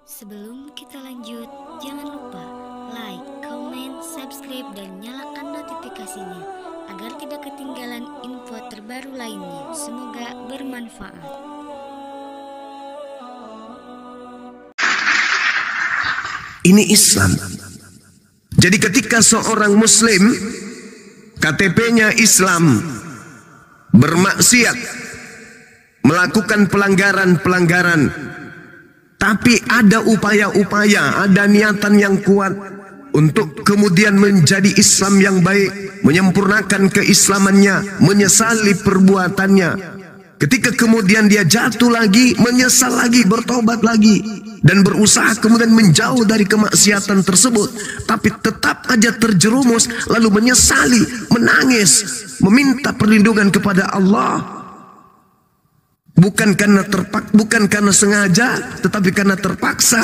Sebelum kita lanjut, jangan lupa like, comment, subscribe, dan nyalakan notifikasinya agar tidak ketinggalan info terbaru lainnya. Semoga bermanfaat. Ini Islam. Jadi ketika seorang muslim KTP-nya Islam bermaksiat, melakukan pelanggaran-pelanggaran, tapi ada upaya-upaya, ada niatan yang kuat untuk kemudian menjadi Islam yang baik, menyempurnakan keislamannya, menyesali perbuatannya. Ketika kemudian dia jatuh lagi, menyesal lagi, bertobat lagi, dan berusaha kemudian menjauh dari kemaksiatan tersebut, tapi tetap aja terjerumus, lalu menyesali, menangis, meminta perlindungan kepada Allah. Bukan karena sengaja, tetapi karena terpaksa,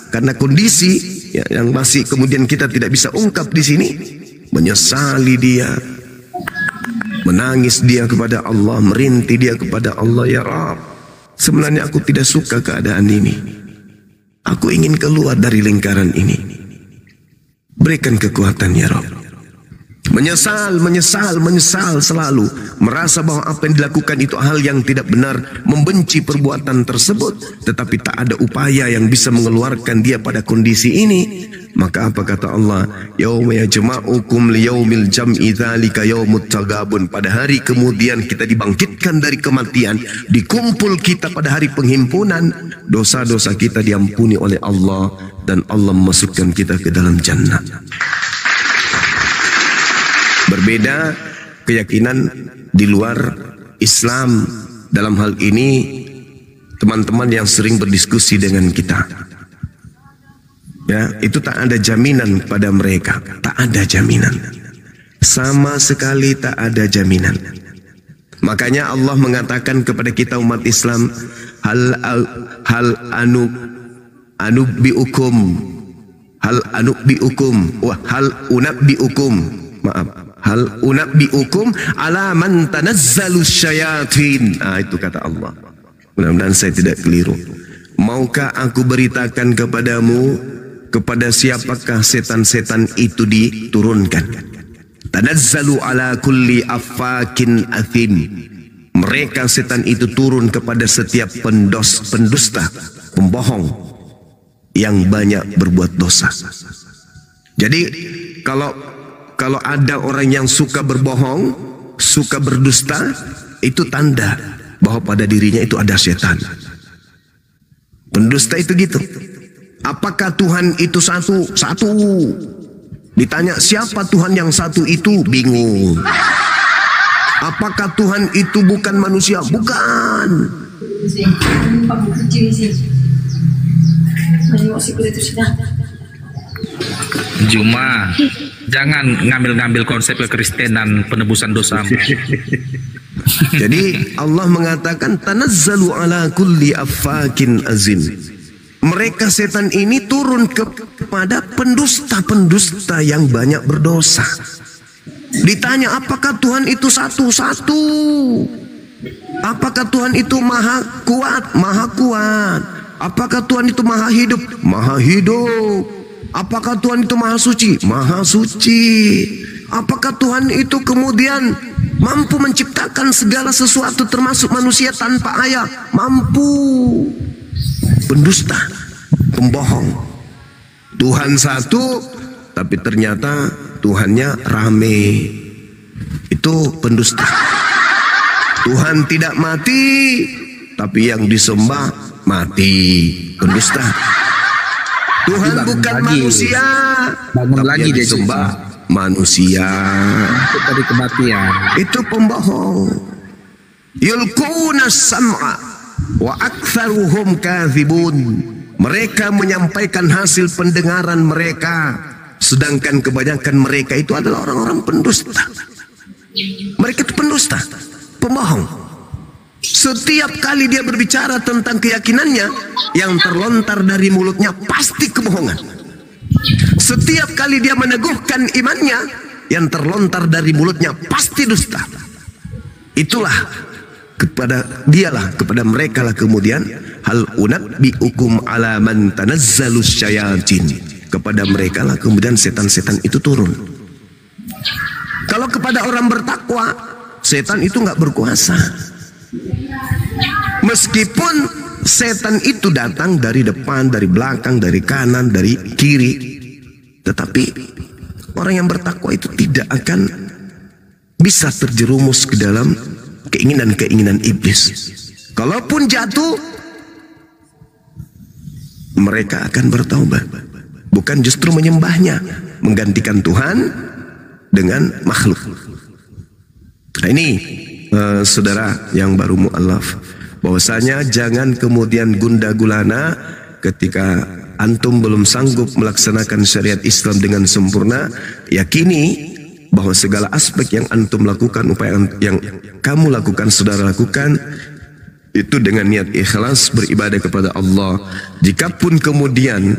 karena kondisi yang masih kemudian kita tidak bisa ungkap di sini. Menyesali dia, menangis dia kepada Allah, merintih dia kepada Allah, ya Rabb, sebenarnya aku tidak suka keadaan ini. Aku ingin keluar dari lingkaran ini. Berikan kekuatan, ya Rabb. Menyesal selalu, merasa bahwa apa yang dilakukan itu hal yang tidak benar, membenci perbuatan tersebut, tetapi tak ada upaya yang bisa mengeluarkan dia pada kondisi ini. Maka apa kata Allah? Yauma yajma'ukum liyaumil jam'i dzalika yaumut tagabun. Pada hari kemudian kita dibangkitkan dari kematian, dikumpul kita pada hari penghimpunan, dosa-dosa kita diampuni oleh Allah, dan Allah memasukkan kita ke dalam jannah. Berbeda keyakinan di luar Islam. Dalam hal ini teman-teman yang sering berdiskusi dengan kita, ya, itu tak ada jaminan pada mereka. Tak ada jaminan, sama sekali tak ada jaminan. Makanya Allah mengatakan kepada kita umat Islam, hal unabbiukum ala man tanazzalus syayatin. Itu kata Allah. Mudah-mudahan saya tidak keliru. Maukah aku beritakan kepadamu kepada siapakah setan-setan itu diturunkan? Tanazzalu ala kulli affakin athim. Mereka setan itu turun kepada setiap pendusta, pembohong yang banyak berbuat dosa. Jadi kalau ada orang yang suka berbohong, suka berdusta, itu tanda bahwa pada dirinya itu ada setan. Pendusta itu gitu. Apakah Tuhan itu satu? Satu. Ditanya siapa Tuhan yang satu itu, bingung. Apakah Tuhan itu bukan manusia? Bukan. Juma, jangan ngambil-ngambil konsep kekristenan penebusan dosa. Jadi Allah mengatakan tanazzalu ala kulli affakin azim. Mereka setan ini turun kepada pendusta-pendusta yang banyak berdosa. Ditanya apakah Tuhan itu satu-satu? Apakah Tuhan itu maha kuat? Maha kuat. Apakah Tuhan itu maha hidup? Maha hidup. Apakah Tuhan itu maha suci? Maha suci. Apakah Tuhan itu kemudian mampu menciptakan segala sesuatu termasuk manusia tanpa ayah? Mampu. Pendusta, pembohong. Tuhan satu, tapi ternyata Tuhannya rame. Itu pendusta. Tuhan tidak mati, tapi yang disembah mati. Pendusta. Tuhan bukan manusia, bangun tapi lagi yang dia disembah manusia. Dari kematian. Itu pembohong. Yulquna sam'a wa aktsaruhum kadzibun. Mereka menyampaikan hasil pendengaran mereka, sedangkan kebanyakan mereka itu adalah orang-orang pendusta. Mereka itu pendusta, pembohong. Setiap kali dia berbicara tentang keyakinannya, yang terlontar dari mulutnya pasti kebohongan. Setiap kali dia meneguhkan imannya, yang terlontar dari mulutnya pasti dusta. Itulah kepada mereka lah kemudian hal unabbiukum ala man tanazzalus syayatin, kepada mereka lah kemudian setan-setan itu turun. Kalau kepada orang bertakwa, setan itu nggak berkuasa. Meskipun setan itu datang dari depan, dari belakang, dari kanan, dari kiri, tetapi orang yang bertakwa itu tidak akan bisa terjerumus ke dalam keinginan-keinginan iblis. Kalaupun jatuh, mereka akan bertaubat, bukan justru menyembahnya, menggantikan Tuhan dengan makhluk. Nah ini saudara yang baru mu'alaf, bahwasanya jangan kemudian gundah gulana ketika antum belum sanggup melaksanakan syariat Islam dengan sempurna. Yakini bahwa segala aspek yang antum lakukan, upaya yang kamu lakukan, saudara lakukan, itu dengan niat ikhlas beribadah kepada Allah. Jikapun kemudian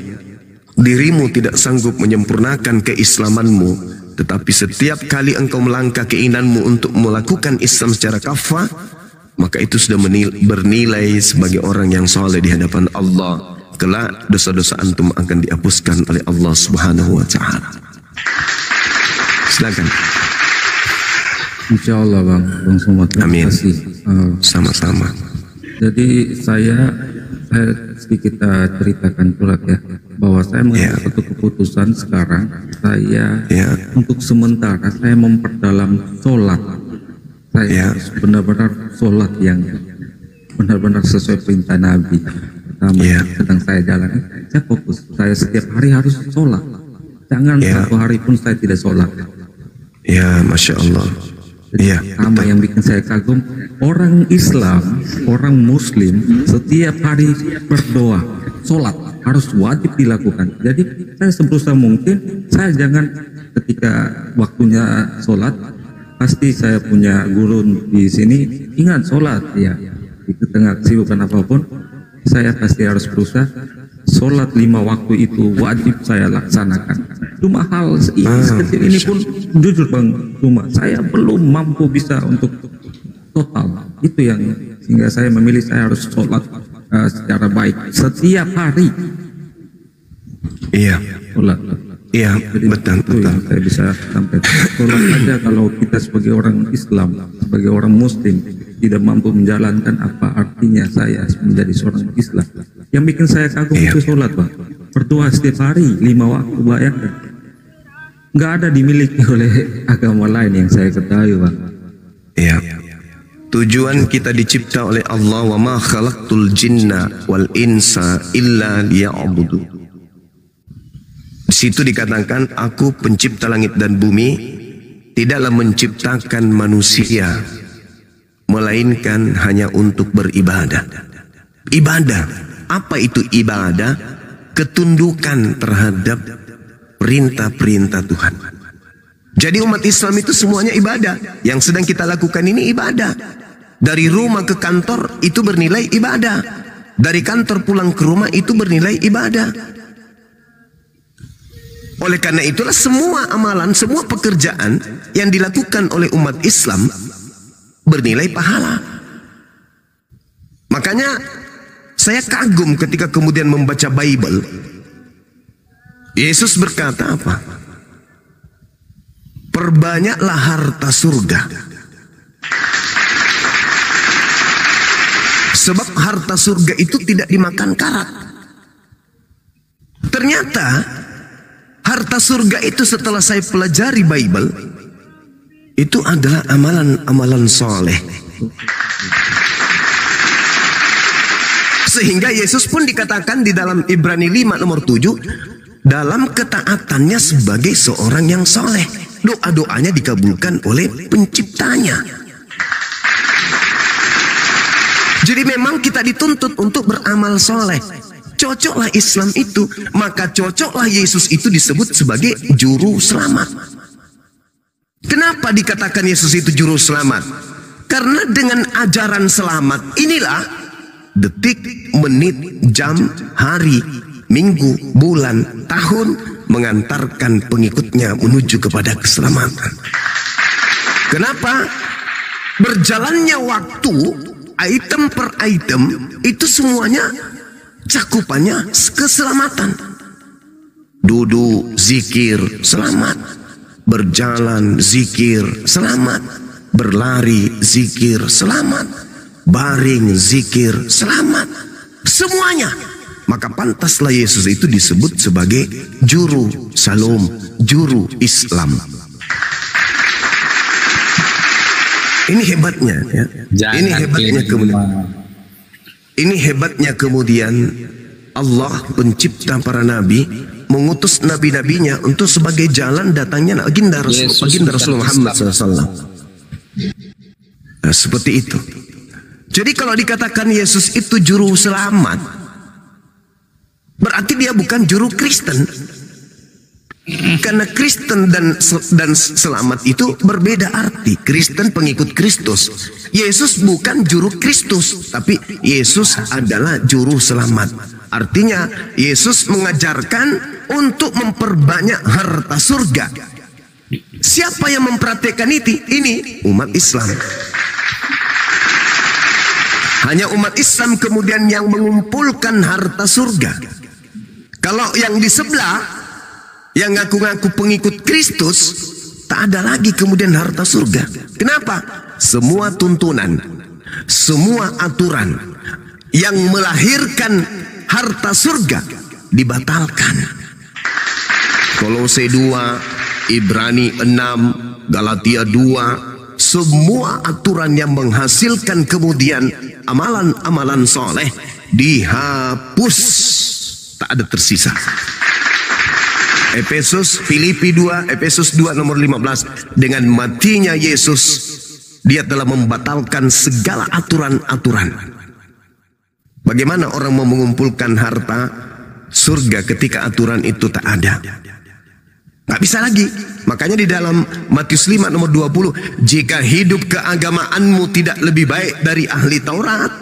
dirimu tidak sanggup menyempurnakan keislamanmu, tetapi setiap kali engkau melangkah keinginanmu untuk melakukan Islam secara kafah, maka itu sudah bernilai sebagai orang yang soleh di hadapan Allah. Kelak dosa-dosa antum akan dihapuskan oleh Allah Subhanahu wa Ta'ala. Silakan. Insya Allah Bang Somad. Amin. Sama-sama. Jadi saya sedikit ceritakan pula ya, bahwa saya mengambil satu keputusan sekarang. Saya untuk sementara saya memperdalam sholat. Saya harus benar-benar sholat yang benar-benar sesuai perintah Nabi. Pertama sedang saya jalani, saya fokus. Saya setiap hari harus sholat. Jangan satu hari pun saya tidak sholat. Ya, Masya Allah. Iya. Sama yang bikin saya kagum, orang Islam, orang Muslim setiap hari berdoa, sholat harus wajib dilakukan. Jadi saya sebisa mungkin saya jangan ketika waktunya sholat, pasti saya punya guru di sini, ingat sholat ya. Di tengah kesibukan apapun, saya pasti harus berusaha. Sholat 5 waktu itu wajib saya laksanakan. Cuma hal sekecil ini pun jujur Bang, cuma saya belum mampu bisa untuk total. Itu yang sehingga saya memilih saya harus sholat secara baik setiap hari. Iya. Sholat. Iya, betul. Yang saya bisa sampaikan. Sholat saja kalau kita sebagai orang Islam, sebagai orang Muslim tidak mampu menjalankan, apa artinya saya menjadi seorang Islam? Yang bikin saya kagum itu sholat Bang. Berdoa setiap hari 5 waktu, bayangkan. Nggak ada dimiliki oleh agama lain yang saya ketahui Bang. Iya. Tujuan kita dicipta oleh Allah, wa ma khalaqtul jinna wal insa illa liya'budu. Di situ dikatakan, aku pencipta langit dan bumi, tidaklah menciptakan manusia melainkan hanya untuk beribadah. Ibadah, apa itu ibadah? Ketundukan terhadap perintah-perintah Tuhan. Jadi umat Islam itu semuanya ibadah. Yang sedang kita lakukan ini ibadah. Dari rumah ke kantor itu bernilai ibadah. Dari kantor pulang ke rumah itu bernilai ibadah. Oleh karena itulah semua amalan, semua pekerjaan yang dilakukan oleh umat Islam bernilai pahala. Makanya saya kagum ketika kemudian membaca Bible. Yesus berkata apa? Perbanyaklah harta surga. Sebab harta surga itu tidak dimakan karat. Ternyata harta surga itu setelah saya pelajari Bible, itu adalah amalan-amalan soleh. Sehingga Yesus pun dikatakan di dalam Ibrani 5 nomor 7, dalam ketaatannya sebagai seorang yang soleh, doa-doanya dikabulkan oleh penciptanya. Jadi memang kita dituntut untuk beramal soleh. Cocoklah Islam itu, maka cocoklah Yesus itu disebut sebagai juru selamat. Kenapa dikatakan Yesus itu juru selamat? Karena dengan ajaran selamat inilah detik, menit, jam, hari, minggu, bulan, tahun mengantarkan pengikutnya menuju kepada keselamatan. Kenapa? Berjalannya waktu, item per item, itu semuanya cakupannya keselamatan. Duduk, zikir, selamat. Berjalan, zikir, selamat. Berlari, zikir, selamat. Baring, zikir, selamat. Semuanya. Maka pantaslah Yesus itu disebut sebagai juru salom, juru Islam. Ini hebatnya, ya. Ini hebatnya kemudian Allah pencipta para nabi mengutus nabi-nabinya untuk sebagai jalan datangnya baginda Rasul Muhammad SAW. Nah, seperti itu. Jadi kalau dikatakan Yesus itu juru selamat, berarti dia bukan juru Kristen. Karena Kristen dan selamat itu berbeda arti. Kristen pengikut Kristus. Yesus bukan juru Kristus, tapi Yesus adalah juru selamat. Artinya Yesus mengajarkan untuk memperbanyak harta surga. Siapa yang mempraktekkan itu? Ini umat Islam. Hanya umat Islam kemudian yang mengumpulkan harta surga. Kalau yang di sebelah, yang ngaku-ngaku pengikut Kristus, tak ada lagi kemudian harta surga. Kenapa? Semua tuntunan, semua aturan yang melahirkan harta surga dibatalkan. Kolose 2, Ibrani 6, Galatia 2, semua aturan yang menghasilkan kemudian amalan-amalan soleh dihapus, tak ada tersisa. Filipi 2, Efesus 2 nomor 15. Dengan matinya Yesus, dia telah membatalkan segala aturan-aturan. Bagaimana orang mau mengumpulkan harta surga ketika aturan itu tak ada? Gak bisa lagi. Makanya di dalam Matius 5 nomor 20, jika hidup keagamaanmu tidak lebih baik dari ahli Taurat,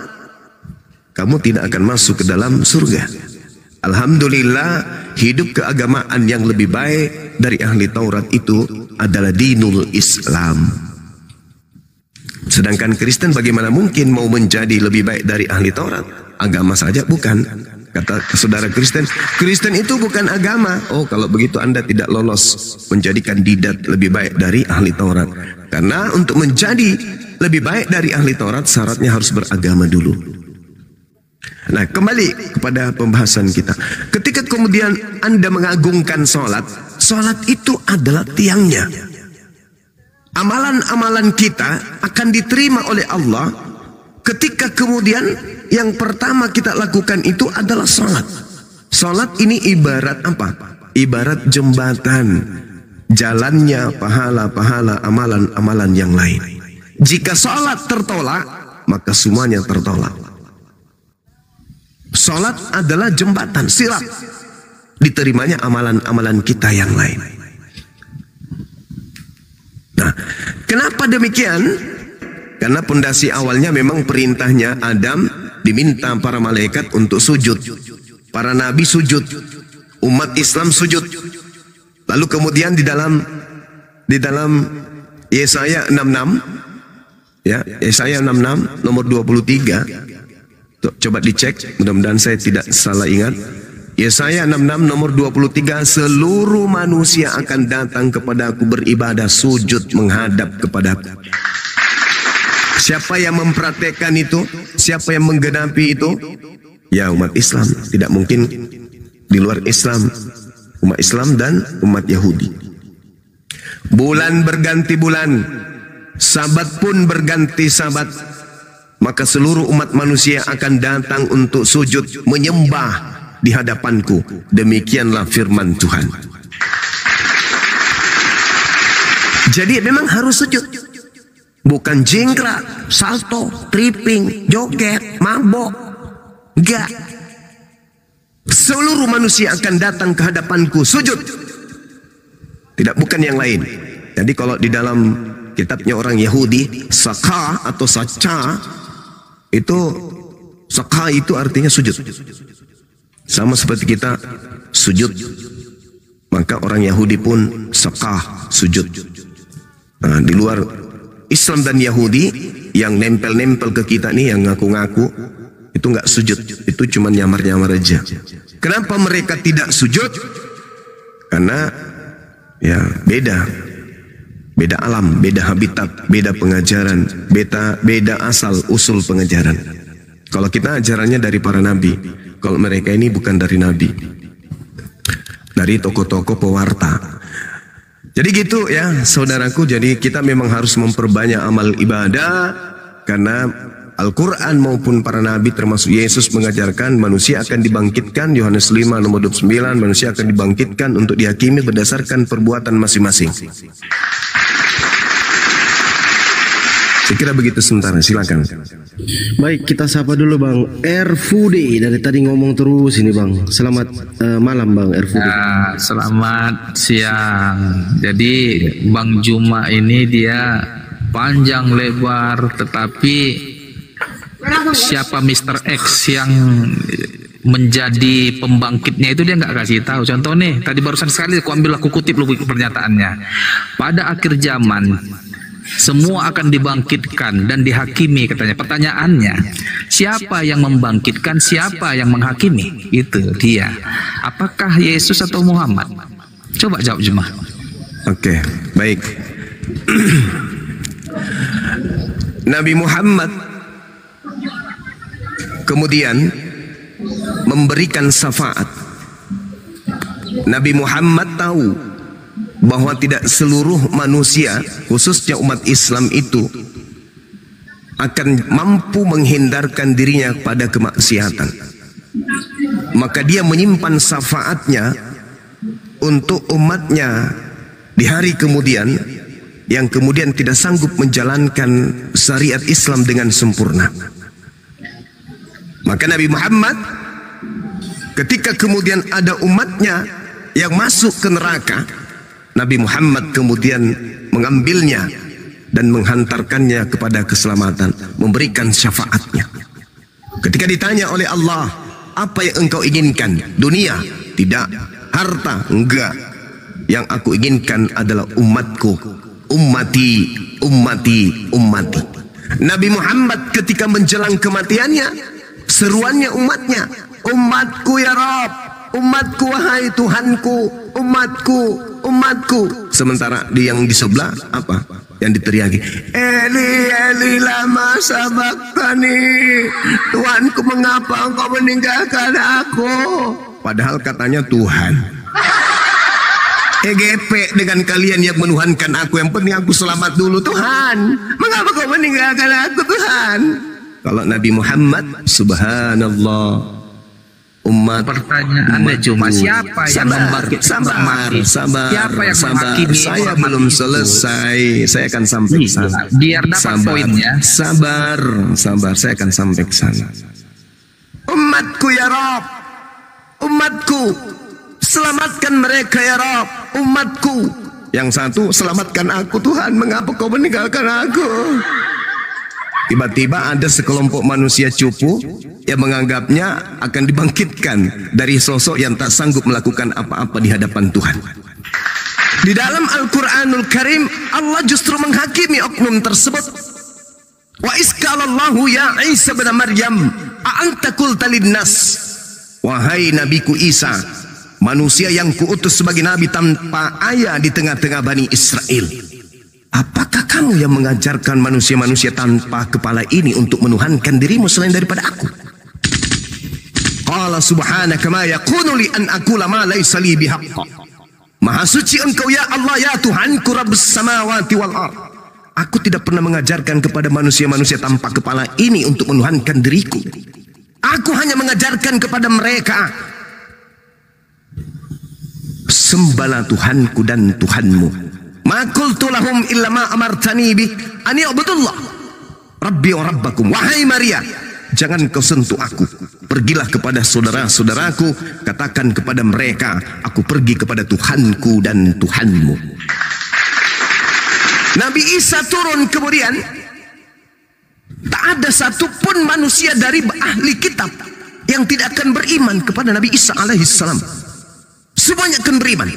kamu tidak akan masuk ke dalam surga. Alhamdulillah, hidup keagamaan yang lebih baik dari ahli Taurat itu adalah dinul Islam. Sedangkan Kristen bagaimana mungkin mau menjadi lebih baik dari ahli Taurat? Agama saja bukan. Kata saudara Kristen, Kristen itu bukan agama. Oh, kalau begitu Anda tidak lolos menjadi kandidat lebih baik dari ahli Taurat. Karena untuk menjadi lebih baik dari ahli Taurat, syaratnya harus beragama dulu. Nah, kembali kepada pembahasan kita. Ketika kemudian Anda mengagungkan sholat, sholat itu adalah tiangnya. Amalan-amalan kita akan diterima oleh Allah ketika kemudian yang pertama kita lakukan itu adalah sholat. Sholat ini ibarat apa? Ibarat jembatan jalannya pahala-pahala amalan-amalan yang lain. Jika sholat tertolak, maka semuanya tertolak. Salat adalah jembatan sirat diterimanya amalan-amalan kita yang lain. Nah, kenapa demikian? Karena pondasi awalnya memang perintahnya Adam diminta para malaikat untuk sujud. Para nabi sujud, umat Islam sujud. Lalu kemudian di dalam Yesaya 66, ya, Yesaya 66 nomor 23. Coba dicek, mudah-mudahan saya tidak salah ingat. Yesaya 66 nomor 23, seluruh manusia akan datang kepadaku beribadah sujud menghadap kepadaku. Siapa yang mempraktekkan itu? Siapa yang menggenapi itu? Ya, umat Islam. Tidak mungkin di luar Islam. Umat Islam dan umat Yahudi. Bulan berganti bulan, sabat pun berganti sabat. Maka seluruh umat manusia akan datang untuk sujud menyembah di hadapanku. Demikianlah firman Tuhan. Jadi memang harus sujud. Bukan jingkrak, salto, tripping, joget, mabok. Enggak. Seluruh manusia akan datang ke hadapanku sujud. Tidak, bukan yang lain. Jadi kalau di dalam kitabnya orang Yahudi, saka atau saca, itu saka itu artinya sujud. Sama seperti kita sujud, maka orang Yahudi pun saka sujud. Nah, di luar Islam dan Yahudi yang nempel-nempel ke kita nih, yang ngaku-ngaku itu nggak sujud, itu cuma nyamar-nyamar aja. Kenapa mereka tidak sujud? Karena ya beda alam, beda habitat, beda pengajaran, beda asal usul pengajaran. Kalau kita ajarannya dari para nabi, kalau mereka ini bukan dari nabi, dari tokoh-tokoh pewarta. Jadi gitu ya saudaraku, jadi kita memang harus memperbanyak amal ibadah, karena Al-Quran maupun para nabi termasuk Yesus mengajarkan manusia akan dibangkitkan, Yohanes 5 nomor 29, manusia akan dibangkitkan untuk dihakimi berdasarkan perbuatan masing-masing. Saya kira begitu sementara, silakan. Baik, kita sapa dulu Bang Erfudi, dari tadi ngomong terus ini Bang. Selamat malam Bang Erfudi. Ya, selamat siang. Jadi Bang Juma ini dia panjang lebar, tetapi siapa Mr. X yang menjadi pembangkitnya itu dia nggak kasih tahu. Contoh nih, tadi barusan sekali aku ambil, aku kutip lu pernyataannya. Pada akhir zaman semua akan dibangkitkan dan dihakimi katanya. Pertanyaannya, siapa yang membangkitkan, siapa yang menghakimi? Itu dia. Apakah Yesus atau Muhammad? Coba jawab Jemaah. Oke, baik. Nabi Muhammad kemudian memberikan syafaat. Nabi Muhammad tahu bahwa tidak seluruh manusia, khususnya umat Islam itu, akan mampu menghindarkan dirinya pada kemaksiatan. Maka dia menyimpan syafaatnya untuk umatnya di hari kemudian, yang kemudian tidak sanggup menjalankan syariat Islam dengan sempurna. Maka Nabi Muhammad ketika kemudian ada umatnya yang masuk ke neraka, Nabi Muhammad kemudian mengambilnya dan menghantarkannya kepada keselamatan, memberikan syafaatnya. Ketika ditanya oleh Allah, apa yang engkau inginkan? Dunia? Tidak. Harta? Enggak. Yang aku inginkan adalah umatku. Ummati, ummati, ummati. Nabi Muhammad ketika menjelang kematiannya, seruannya umatnya, umatku ya Rabb, umatku wahai Tuhanku, umatku, umatku. Sementara yang di sebelah apa? Yang diteriaki, Eli, Eli lama sabaktani, Tuhanku mengapa engkau meninggalkan aku? Padahal katanya Tuhan. EGP dengan kalian yang menuhankan aku, yang penting aku selamat dulu. Tuhan, mengapa kau meninggalkan aku Tuhan? Kalau Nabi Muhammad, subhanallah, umat, pertanyaannya cuma siapa yang membangkitkan mati? Siapa yang menghakimi? Saya belum selesai, saya akan sampai ke sana. Biar dapat poinnya. Sabar, saya akan sampai ke sana. Umatku ya Rabb, umatku, selamatkan mereka ya Rabb, umatku. Yang satu, selamatkan aku Tuhan, mengapa kau meninggalkan aku? Tiba-tiba ada sekelompok manusia cupu yang menganggapnya akan dibangkitkan dari sosok yang tak sanggup melakukan apa-apa di hadapan Tuhan. Di dalam Al-Quranul Karim, Allah justru menghakimi oknum tersebut. Wa iskalallahu ya Isa bin Maryam, a'anta qulta linnas. Wahai Nabiku Isa, manusia yang kuutus sebagai nabi tanpa ayah di tengah-tengah Bani Israel, apakah kamu yang mengajarkan manusia-manusia tanpa kepala ini untuk menuhankan dirimu selain daripada aku? Qala subhanaka ma yakunu li an aqula ma laysa li bihaqqa. Maha suci engkau ya Allah, ya Tuhanku Rabbus samawati wal ard. Aku tidak pernah mengajarkan kepada manusia-manusia tanpa kepala ini untuk menuhankan diriku. Aku hanya mengajarkan kepada mereka, sembahlah Tuhanku dan Tuhanmu. Ma qultu lahum illa ma amartani bi an ya'budullah rabbi wa rabbakum. Wahai Maria, jangan kau sentuh aku. Pergilah kepada saudara-saudaraku, katakan kepada mereka, aku pergi kepada Tuhanku dan Tuhanmu. Nabi Isa turun kemudian, tak ada satupun manusia dari ahli kitab yang tidak akan beriman kepada Nabi Isa alaihissalam. Semuanya akan beriman.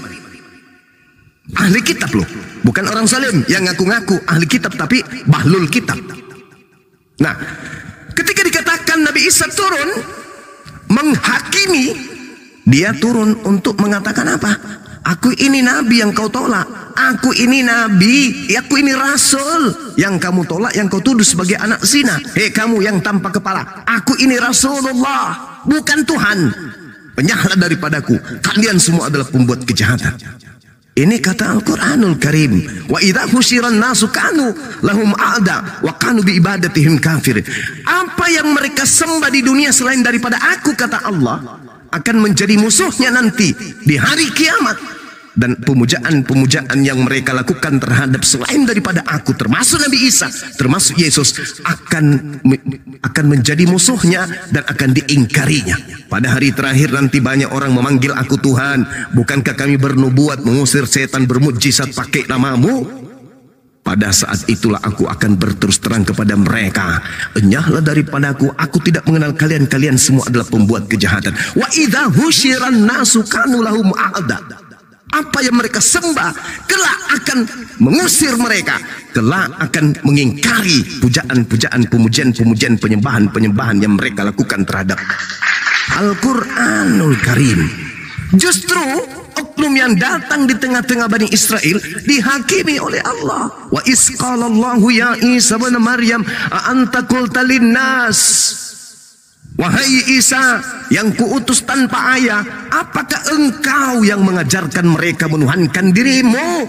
Ahli kitab loh, bukan orang zalim yang ngaku-ngaku ahli kitab tapi bahlul kitab. Nah, ketika dikatakan Nabi Isa turun menghakimi, dia turun untuk mengatakan apa? Aku ini nabi yang kau tolak. Aku ini nabi, aku ini rasul yang kamu tolak, yang kau tuduh sebagai anak zina. Hei kamu yang tanpa kepala, aku ini Rasulullah, bukan Tuhan. Penyahlah daripadaku, kalian semua adalah pembuat kejahatan. Ini kata Al-Quranul Karim. Wa idza husyiran nasu kanu lahum a'da wa kanu bi ibadatihim kafir. Apa yang mereka sembah di dunia selain daripada aku, kata Allah, akan menjadi musuhnya nanti di hari kiamat. Dan pemujaan-pemujaan yang mereka lakukan terhadap selain daripada aku, termasuk Nabi Isa, termasuk Yesus, akan menjadi musuhnya dan akan diingkarinya. Pada hari terakhir nanti banyak orang memanggil aku Tuhan. Bukankah kami bernubuat mengusir setan bermukjizat pakai namamu? Pada saat itulah aku akan berterus terang kepada mereka, enyahlah daripadaku, aku tidak mengenal kalian, kalian semua adalah pembuat kejahatan. Wa idza husyiran nasu kanu lahum a'da. Apa yang mereka sembah kelak akan mengusir mereka, kelak akan mengingkari pujaan-pujaan, pemujian-pemujian, penyembahan-penyembahan yang mereka lakukan terhadap Al-Quranul Karim. Justru oknum yang datang di tengah-tengah Bani Israel dihakimi oleh Allah. Wa isqalallahu ya Isa bin Maryam a anta qulta linnas, wahai Isa yang kuutus tanpa ayah, apakah engkau yang mengajarkan mereka menuhankan dirimu?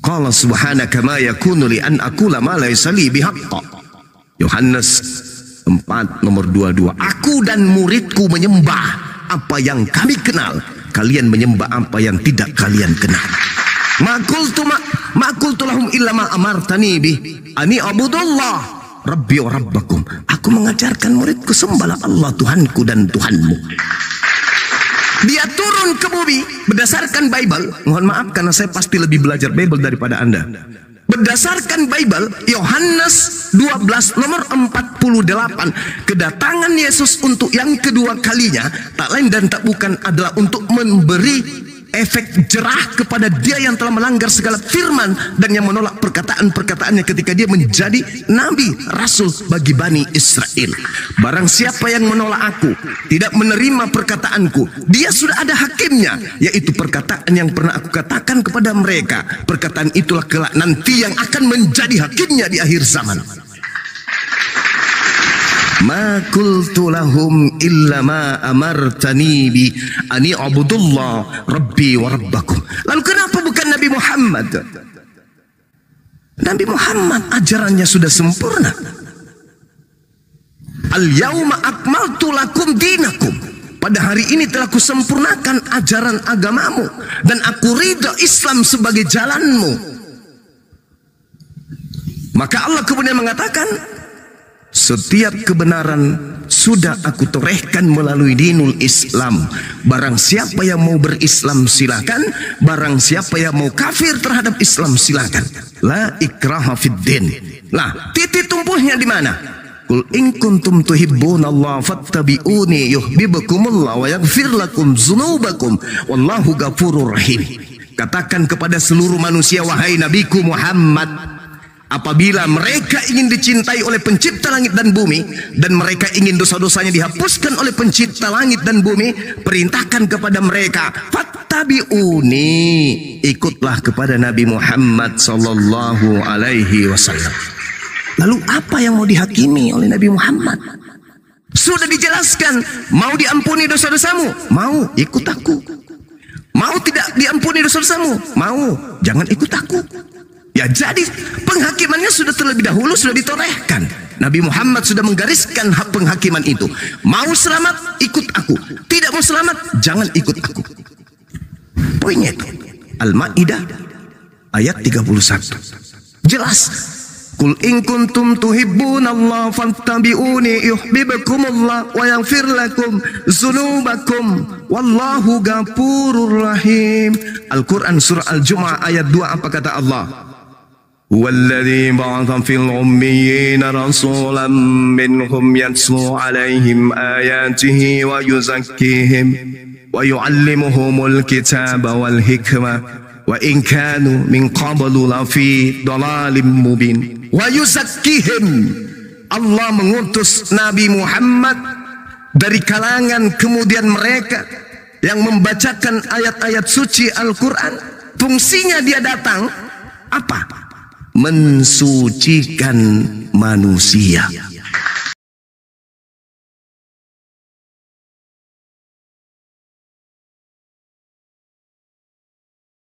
Qala subhanaka ma yakunu li an aqula ma laysa li bihaqqa. Yohanes 4 nomor 22. Aku dan muridku menyembah apa yang kami kenal, kalian menyembah apa yang tidak kalian kenal. Ma qultu lahum illa ma amartani bi ani abudullah Rabbi wa Rabbakum. Aku mengajarkan muridku sembahlah Allah Tuhanku dan Tuhanmu. Dia turun ke bumi berdasarkan Bible. Mohon maaf karena saya pasti lebih belajar Bible daripada Anda. Berdasarkan Bible, Yohanes 12 nomor 48, kedatangan Yesus untuk yang kedua kalinya tak lain dan tak bukan adalah untuk memberi efek jerah kepada dia yang telah melanggar segala firman dan yang menolak perkataan-perkataannya ketika dia menjadi nabi rasul bagi Bani Israel. Barang siapa yang menolak aku, tidak menerima perkataanku, dia sudah ada hakimnya, yaitu perkataan yang pernah aku katakan kepada mereka. Perkataan itulah kelak nanti yang akan menjadi hakimnya di akhir zaman. Ma qultu lahum illa ma amartani bi ani abudullah Rabbi wa Rabbakum. Lalu kenapa bukan Nabi Muhammad? Nabi Muhammad ajarannya sudah sempurna. Al-yauma akmaltu lakum dinakum. Pada hari ini telah kusempurnakan ajaran agamamu dan aku ridha Islam sebagai jalanmu. Maka Allah kemudian mengatakan, setiap kebenaran sudah aku torehkan melalui dinul Islam. Barang siapa yang mau berislam silakan, barang siapa yang mau kafir terhadap Islam silakan. La ikraha fid din. Lah, titik tumpunya di mana? Qul in kuntum tuhibbunallaha fattabi'uni yuhibbukumullah wa yaghfir lakum dzunubakum wallahu ghafurur rahim. Katakan kepada seluruh manusia, wahai nabiku Muhammad, apabila mereka ingin dicintai oleh pencipta langit dan bumi, dan mereka ingin dosa-dosanya dihapuskan oleh pencipta langit dan bumi, perintahkan kepada mereka, fattabi'uni, ikutlah kepada Nabi Muhammad sallallahu alaihi wasallam. Lalu apa yang mau dihakimi oleh Nabi Muhammad? Sudah dijelaskan, mau diampuni dosa-dosamu, mau ikut aku. Mau tidak diampuni dosa-dosamu, mau jangan ikut aku. Ya, jadi penghakimannya sudah terlebih dahulu sudah ditorehkan. Nabi Muhammad sudah menggariskan hak penghakiman itu. Mau selamat, ikut aku. Tidak mau selamat, jangan ikut aku. Poinnya itu. Al-Ma'idah ayat 31. Jelas. Qul in kuntum tuhibbunallaha fattabi'uni yuhibbukumullah wa yaghfir lakum dzunubakum wallahu ghafurur rahim. Al-Quran surah Al-Jumu'ah ayat 2, apa kata Allah? Walladzi ba'atha fil ummiyina rasulan minhum yatlu 'alaihim ayatihi wa yuzakkihim wa yu'allimuhumul kitaba wal hikmah wa in kanu min qablu lafi dhalalim mubin wa yuzakkihim. Allah mengutus Nabi Muhammad dari kalangan kemudian mereka yang membacakan ayat-ayat suci Al-Quran. Fungsinya dia datang apa? Mensucikan manusia.